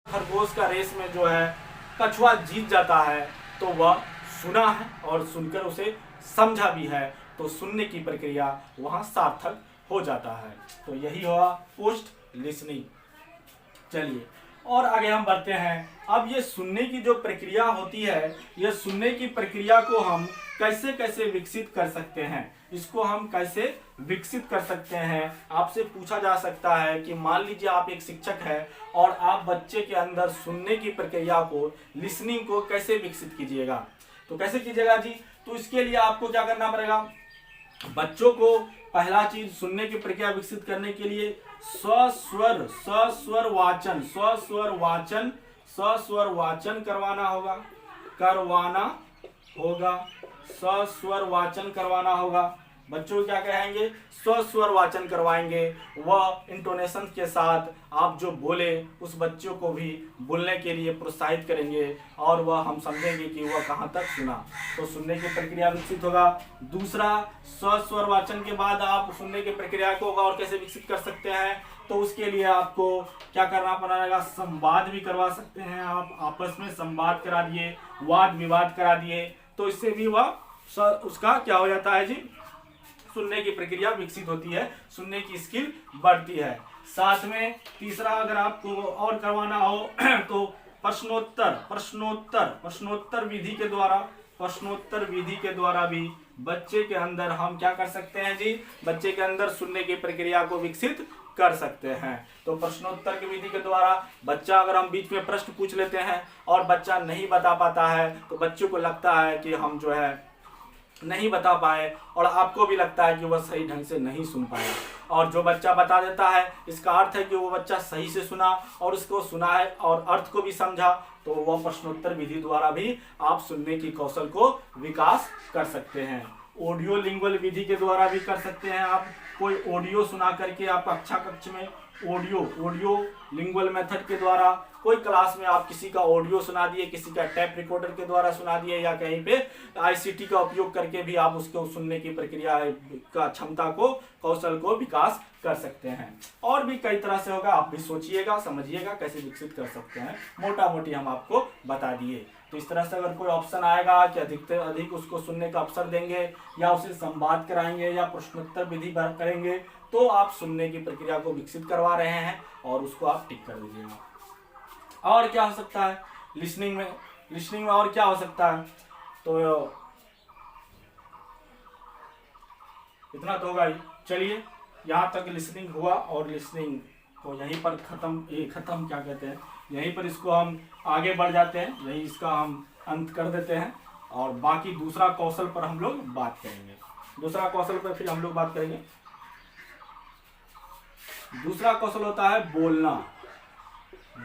खरगोश का रेस में जो है कछुआ जीत जाता है तो वह सुना है और सुनकर उसे समझा भी है, तो सुनने की प्रक्रिया वहाँ सार्थक हो जाता है। तो यही हुआ पोस्ट लिसनिंग। चलिए और आगे हम बढ़ते हैं। अब ये सुनने की जो प्रक्रिया होती है, ये सुनने की प्रक्रिया को हम कैसे कैसे विकसित कर सकते हैं, इसको हम कैसे विकसित कर सकते हैं। आपसे पूछा जा सकता है कि मान लीजिए आप एक शिक्षक हैं और आप बच्चे के अंदर सुनने की प्रक्रिया को, लिसनिंग को कैसे विकसित कीजिएगा। तो कैसे कीजिएगा जी, तो इसके लिए आपको क्या करना पड़ेगा, बच्चों को पहला चीज सुनने की प्रक्रिया विकसित करने के लिए सस्वर वाचन करवाना होगा। बच्चों को क्या कराएंगे, स्वस्वर वाचन करवाएंगे। वह इंटोनेशन के साथ आप जो बोले उस बच्चों को भी बोलने के लिए प्रोत्साहित करेंगे और वह हम समझेंगे कि वह कहाँ तक सुना, तो सुनने की प्रक्रिया विकसित होगा। दूसरा, स्वस्वर वाचन के बाद आप सुनने की प्रक्रिया को और कैसे विकसित कर सकते हैं, तो उसके लिए आपको क्या करना पड़ेगा, संवाद भी करवा सकते हैं। आप आपस में संवाद करा दिए, वाद विवाद करा दिए, तो इससे भी वह उसका क्या हो जाता है जी, सुनने की प्रक्रिया विकसित होती है, सुनने की स्किल बढ़ती है। साथ में तीसरा अगर आपको और करवाना हो तो प्रश्नोत्तर विधि के द्वारा भी बच्चे के अंदर हम क्या कर सकते हैं जी, बच्चे के अंदर सुनने की प्रक्रिया को विकसित कर सकते हैं। तो प्रश्नोत्तर की विधि के द्वारा बच्चा, अगर हम बीच में प्रश्न पूछ लेते हैं और बच्चा नहीं बता पाता है, तो बच्चों को लगता है कि हम जो है नहीं बता पाए और आपको भी लगता है कि वह सही ढंग से नहीं सुन पाया। और जो बच्चा बता देता है, इसका अर्थ है कि वो बच्चा सही से सुना और उसको सुना है और अर्थ को भी समझा। तो वह प्रश्नोत्तर विधि द्वारा भी आप सुनने की कौशल को विकास कर सकते हैं। ऑडियो लिंगुअल विधि के द्वारा भी कर सकते हैं। आप कोई ऑडियो सुना करके आप कक्षा कक्ष में ऑडियो लिंगुअल मेथड के द्वारा कोई क्लास में आप किसी का ऑडियो सुना दिए, किसी का टैप रिकॉर्डर के द्वारा सुना दिए, या कहीं पे आईसीटी का उपयोग करके भी आप उसको सुनने की प्रक्रिया का क्षमता को, कौशल को विकास कर सकते हैं। और भी कई तरह से होगा, आप भी सोचिएगा, समझिएगा कैसे विकसित कर सकते हैं। मोटा मोटी हम आपको बता दिए। तो इस तरह से अगर कोई ऑप्शन आएगा कि अधिक से अधिक उसको सुनने का अवसर देंगे या उसे संवाद कराएंगे या प्रश्नोत्तर विधि करेंगे, तो आप सुनने की प्रक्रिया को विकसित करवा रहे हैं और उसको आप टिक कर दीजिएगा। और क्या हो सकता है लिसनिंग में और क्या हो सकता है, तो इतना तो होगा ही। चलिए यहाँ तक लिसनिंग हुआ और लिसनिंग को यहीं पर खत्म क्या कहते हैं, यहीं पर इसको हम आगे बढ़ जाते हैं, यहीं इसका हम अंत कर देते हैं और बाकी दूसरा कौशल पर हम लोग बात करेंगे। दूसरा कौशल पर फिर हम लोग बात करेंगे। दूसरा कौशल होता है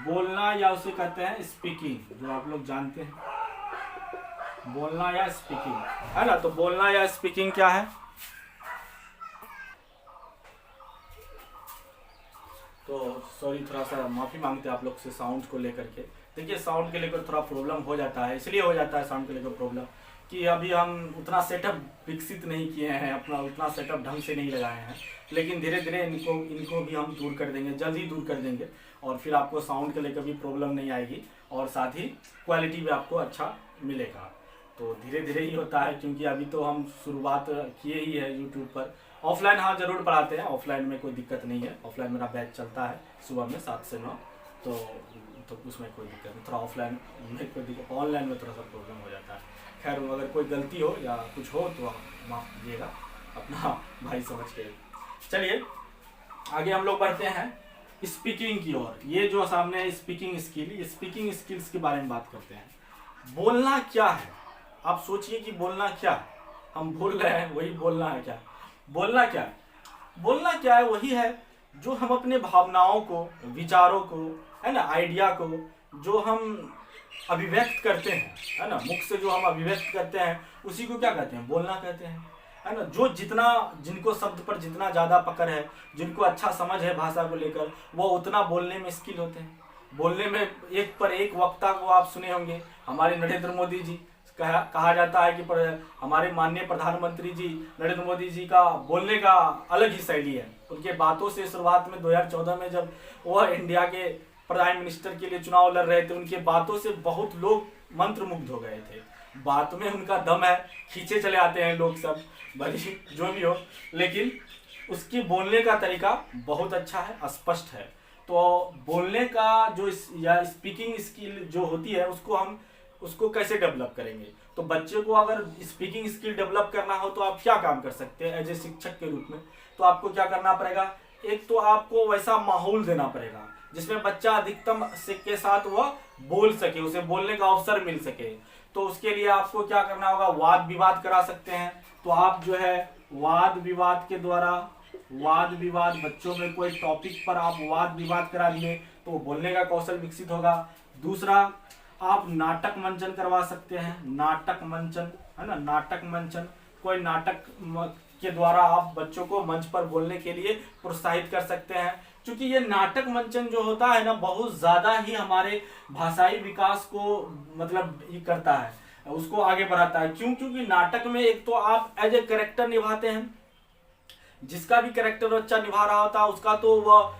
बोलना या उसे कहते हैं स्पीकिंग, जो आप लोग जानते हैं, बोलना या स्पीकिंग, है ना। तो बोलना या स्पीकिंग क्या है, तो सॉरी थोड़ा सा माफी मांगते हैं आप लोग से साउंड को लेकर के। देखिए साउंड के लेकर थोड़ा प्रॉब्लम हो जाता है, इसलिए हो जाता है साउंड के लेकर प्रॉब्लम कि अभी हम उतना सेटअप विकसित नहीं किए हैं, अपना उतना सेटअप ढंग से नहीं लगाए हैं, लेकिन धीरे धीरे इनको भी हम दूर कर देंगे, जल्द ही दूर कर देंगे और फिर आपको साउंड के लेकर भी प्रॉब्लम नहीं आएगी और साथ ही क्वालिटी भी आपको अच्छा मिलेगा। तो धीरे धीरे ही होता है, क्योंकि अभी तो हम शुरुआत किए ही है यूट्यूब पर। ऑफलाइन हाँ जरूर पढ़ाते हैं, ऑफलाइन में कोई दिक्कत नहीं है। ऑफलाइन मेरा बैच चलता है सुबह में 7 से 9, तो उसमें कोई दिक्कत नहीं। थोड़ा ऑफलाइन में कोई दिक्कत, ऑनलाइन में थोड़ा सा प्रॉब्लम हो जाता है। खैर अगर कोई गलती हो या कुछ हो तो आप माफ़ कीजिएगा, अपना भाई समझ के। चलिए आगे हम लोग बढ़ते हैं स्पीकिंग की ओर। ये जो सामने है स्पीकिंग स्किल्स के बारे में बात करते हैं। बोलना क्या है, आप सोचिए कि बोलना क्या है। हम बोल रहे हैं वही बोलना है क्या, बोलना क्या है, बोलना क्या है वही है जो हम अपने भावनाओं को, विचारों को, है ना, आइडिया को जो हम अभिव्यक्त करते हैं, है ना, मुख से जो हम अभिव्यक्त करते हैं उसी को क्या कहते हैं, बोलना कहते हैं, है ना। जो जिनको शब्द पर जितना ज़्यादा पकड़ है, जिनको अच्छा समझ है भाषा को लेकर, वो उतना बोलने में स्किल होते हैं। बोलने में एक पर एक वक्ता को आप सुने होंगे, हमारे नरेंद्र मोदी जी, कहा जाता है कि हमारे माननीय प्रधानमंत्री जी नरेंद्र मोदी जी का बोलने का अलग ही शैली है। उनके बातों से शुरुआत में 2014 में जब वह इंडिया के प्राइम मिनिस्टर के लिए चुनाव लड़ रहे थे, उनके बातों से बहुत लोग मंत्रमुग्ध हो गए थे। बात में उनका दम है, खींचे चले आते हैं लोग सब, भले जो भी हो, लेकिन उसकी बोलने का तरीका बहुत अच्छा है, स्पष्ट है। तो बोलने का जो या स्पीकिंग स्किल जो होती है उसको कैसे डेवलप करेंगे। तो बच्चे को अगर स्पीकिंग स्किल डेवलप करना हो तो आप क्या काम कर सकते हैं एज ए शिक्षक के रूप में। तो आपको क्या करना पड़ेगा, एक तो आपको वैसा माहौल देना पड़ेगा जिसमें बच्चा अधिकतम के साथ वह बोल सके, उसे बोलने का अवसर मिल सके। तो उसके लिए आपको क्या करना होगा, वाद विवाद करा सकते हैं। तो आप जो है वाद विवाद के द्वारा, वाद विवाद बच्चों में कोई टॉपिक पर आप वाद विवाद करा दिए तो बोलने का कौशल विकसित होगा। दूसरा, आप नाटक मंचन करवा सकते हैं, नाटक मंचन है ना, नाटक मंचन, कोई नाटक के द्वारा आप बच्चों को मंच पर बोलने के लिए प्रोत्साहित कर सकते हैं। क्योंकि ये नाटक मंचन जो होता है ना, बहुत ज्यादा ही हमारे भाषाई विकास को मतलब ये करता है, उसको आगे बढ़ाता है। क्यों? क्योंकि नाटक में एक तो आप एज ए कैरेक्टर निभाते हैं, जिसका भी कैरेक्टर बच्चा निभा रहा होता है उसका तो वह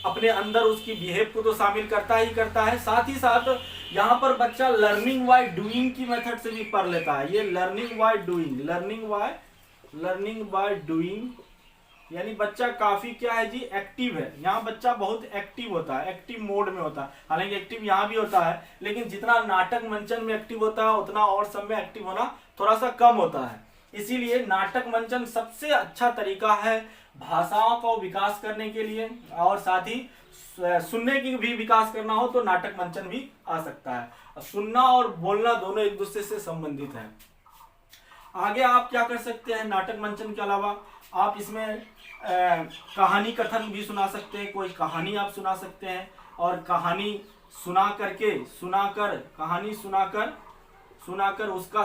अपने अंदर उसकी बिहेव को तो शामिल करता ही करता है। साथ ही साथ यहाँ पर बच्चा लर्निंग बाय डूइंग की मेथड से भी पढ़ लेता है। ये learning by doing, learning by doing यानी बच्चा काफी क्या है जी, एक्टिव है। यहाँ बच्चा बहुत एक्टिव होता है, एक्टिव मोड में होता है। हालांकि एक्टिव यहाँ भी होता है, लेकिन जितना नाटक मंचन में एक्टिव होता है उतना और सब में एक्टिव होना थोड़ा सा कम होता है। इसीलिए नाटक मंचन सबसे अच्छा तरीका है भाषाओं का विकास करने के लिए, और साथ ही सुनने की भी विकास करना हो तो नाटक मंचन भी आ सकता है। सुनना और बोलना दोनों एक दूसरे से संबंधित है। आगे आप क्या कर सकते हैं, नाटक मंचन के अलावा आप इसमें कहानी कथन भी सुना सकते हैं। कोई कहानी आप सुना सकते हैं, और कहानी कहानी सुनाकर उसका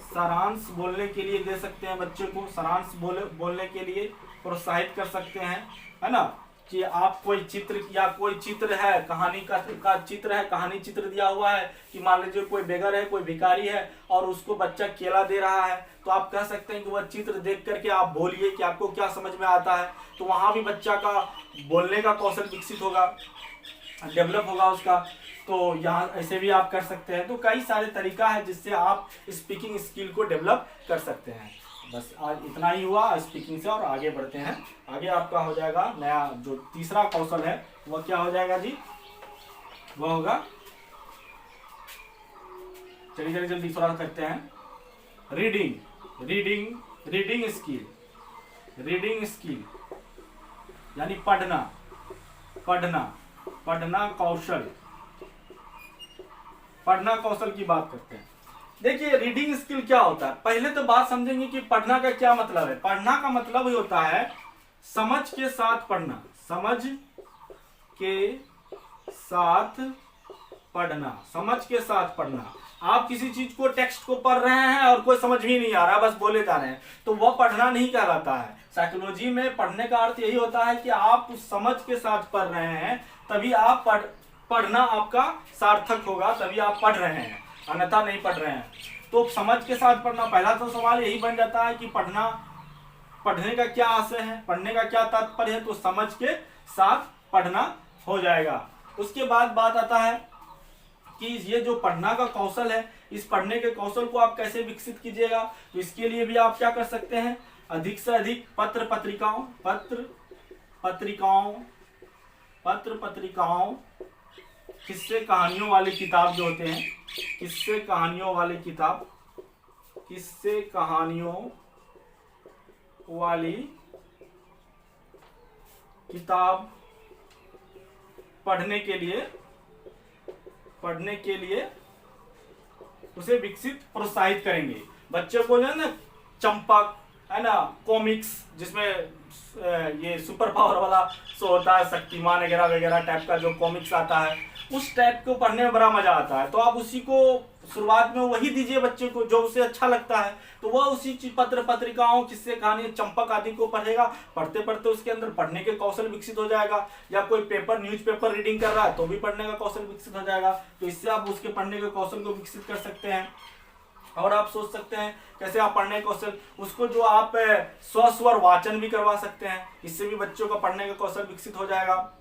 सारांश बोलने के लिए दे सकते हैं। बच्चे को सारांश बोलने के लिए प्रोत्साहित कर सकते हैं, है ना। कि आप कोई चित्र है, कहानी का चित्र है, कहानी चित्र दिया हुआ है कि मान लीजिए कोई बेगर है, कोई भिखारी है और उसको बच्चा केला दे रहा है, तो आप कह सकते हैं कि वह चित्र देख करके आप बोलिए कि आपको क्या समझ में आता है। तो वहां भी बच्चा का बोलने का कौशल विकसित होगा, डेवलप होगा उसका। तो यहाँ ऐसे भी आप कर सकते हैं। तो कई सारे तरीका है जिससे आप स्पीकिंग स्किल को डेवलप कर सकते हैं। बस आज इतना ही हुआ स्पीकिंग से, और आगे बढ़ते हैं। आगे आपका हो जाएगा नया जो तीसरा कौशल है, वह क्या हो जाएगा जी, वह होगा, चलिए जल्दी थोड़ा करते हैं, रीडिंग स्किल यानी पढ़ना कौशल की बात करते हैं। देखिए रीडिंग स्किल क्या होता है, पहले तो बात समझेंगे कि पढ़ना का क्या मतलब है। पढ़ना का मतलब ही होता है समझ के साथ पढ़ना, समझ के साथ पढ़ना। आप किसी चीज को, टेक्स्ट को पढ़ रहे हैं और कोई समझ भी नहीं आ रहा, बस बोले जा रहे हैं, तो वह पढ़ना नहीं कहलाता है। साइकोलॉजी में पढ़ने का अर्थ यही होता है कि आप समझ के साथ पढ़ रहे हैं, तभी आप पढ़ना आपका सार्थक होगा, तभी आप पढ़ रहे हैं, अन्यथा नहीं पढ़ रहे हैं। तो समझ के साथ पढ़ना, पहला तो सवाल यही बन जाता है कि पढ़ने का क्या आशय है, पढ़ने का क्या तात्पर्य है। तो समझ के साथ पढ़ना हो जाएगा। उसके बाद बात आता है कि ये जो पढ़ना का कौशल है, इस पढ़ने के कौशल को आप कैसे विकसित कीजिएगा। तो इसके लिए भी आप क्या कर सकते हैं, अधिक से अधिक पत्र पत्रिकाओं किस्से कहानियों वाली किताब जो होते हैं, किस्से कहानियों वाली किताब पढ़ने के लिए उसे विकसित प्रोत्साहित करेंगे। बच्चे को जो है ना चंपक, है ना, कॉमिक्स जिसमें ये सुपर पावर वाला शो होता है, शक्तिमान वगैरह वगैरह टाइप का जो कॉमिक्स आता है, उस टाइप को पढ़ने में बड़ा मजा आता है। तो आप उसी को शुरुआत में वही दीजिए बच्चे को जो उसे अच्छा लगता है, तो वह उसी पत्र पत्रिकाओं, किस्से कहानी, चंपक आदि को पढ़ेगा। पढ़ते पढ़ते उसके अंदर पढ़ने के कौशल विकसित हो जाएगा। या कोई न्यूज़पेपर रीडिंग कर रहा है तो भी पढ़ने का कौशल विकसित हो जाएगा। तो इससे आप उसके पढ़ने के कौशल को विकसित कर सकते हैं। और आप सोच सकते हैं कैसे आप पढ़ने का कौशल, उसको जो आप स्वर वाचन भी करवा सकते हैं, इससे भी बच्चों का पढ़ने का कौशल विकसित हो जाएगा।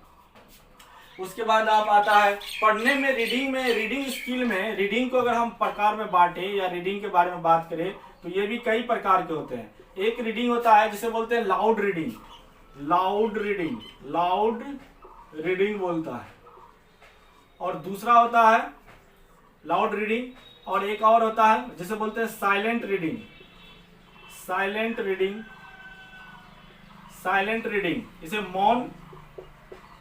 उसके बाद आप आता है पढ़ने में, रीडिंग स्किल में, रीडिंग को अगर हम प्रकार में बांटे या रीडिंग के बारे में बात करें तो ये भी कई प्रकार के होते हैं। एक रीडिंग होता है जिसे बोलते हैं लाउड रीडिंग, लाउड रीडिंग बोलता है, और दूसरा होता है लाउड रीडिंग, और एक और होता है जिसे बोलते हैं साइलेंट रीडिंग। इसे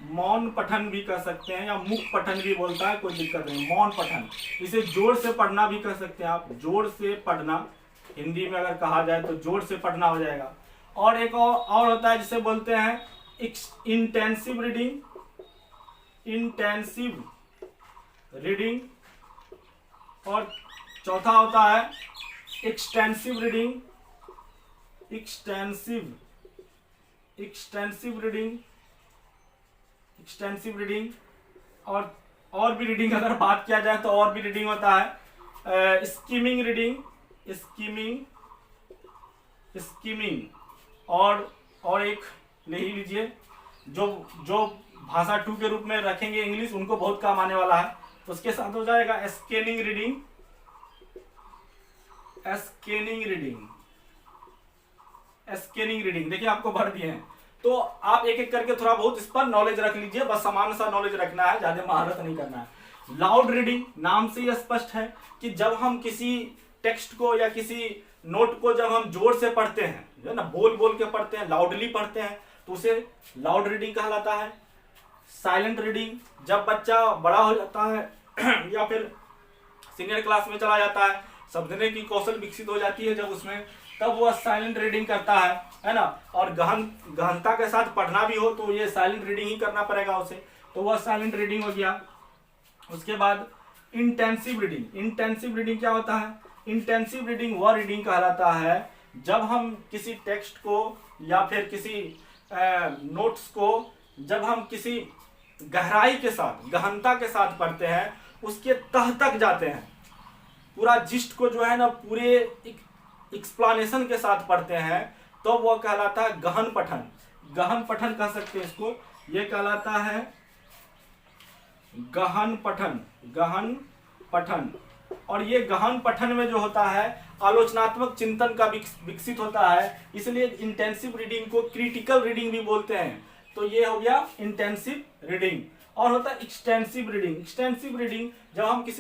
मौन पठन भी कर सकते हैं या मुख पठन भी बोलता है, कोई दिक्कत नहीं, मौन पठन। इसे जोर से पढ़ना भी कर सकते हैं आप, जोर से पढ़ना, हिंदी में अगर कहा जाए तो जोर से पढ़ना हो जाएगा। और एक और होता है जिसे बोलते हैं इंटेंसिव रीडिंग, और चौथा होता है एक्सटेंसिव रीडिंग। और भी रीडिंग अगर बात किया जाए तो और भी रीडिंग होता है स्कीमिंग रीडिंग, और एक ले ही लीजिए जो भाषा 2 के रूप में रखेंगे इंग्लिश, उनको बहुत काम आने वाला है, तो उसके साथ हो जाएगा स्कैनिंग रीडिंग। देखिए आपको भर दिए हैं, तो आप एक एक करके थोड़ा बहुत इस पर नॉलेज रख लीजिए, बस सामान्य सा नॉलेज रखना है, ज्यादा महारत नहीं करना है। लाउड रीडिंग नाम से यह स्पष्ट है कि जब हम किसी टेक्स्ट को या किसी नोट को जब हम जोर से पढ़ते हैं, जो है ना, बोल के पढ़ते हैं, लाउडली पढ़ते हैं, तो उसे लाउड रीडिंग कहलाता है। साइलेंट रीडिंग, जब बच्चा बड़ा हो जाता है या फिर सीनियर क्लास में चला जाता है, समझने की कौशल विकसित हो जाती है जब उसमें, तब वह साइलेंट रीडिंग करता है ना, और गहनता के साथ पढ़ना भी हो तो ये साइलेंट रीडिंग ही करना पड़ेगा उसे, तो वह साइलेंट रीडिंग हो गया। उसके बाद इंटेंसिव रीडिंग क्या होता है? इंटेंसिव रीडिंग वह रीडिंग कहलाता है जब हम किसी टेक्स्ट को या फिर किसी नोट्स को जब हम किसी गहराई के साथ, गहनता के साथ पढ़ते हैं, उसके तह तक जाते हैं, पूरा जिस्ट को जो है ना पूरे एक्सप्लेनेशन के साथ पढ़ते हैं, तो वो कहलाता है गहन पठन कह सकते हैं इसको, ये कहलाता है गहन पठन। और ये गहन पठन में जो होता है आलोचनात्मक चिंतन का विकसित होता है, इसलिए इंटेंसिव रीडिंग को क्रिटिकल रीडिंग भी बोलते हैं। तो ये हो गया इंटेंसिव रीडिंग। और होता है एक्सटेंसिव रीडिंग जब हम किसी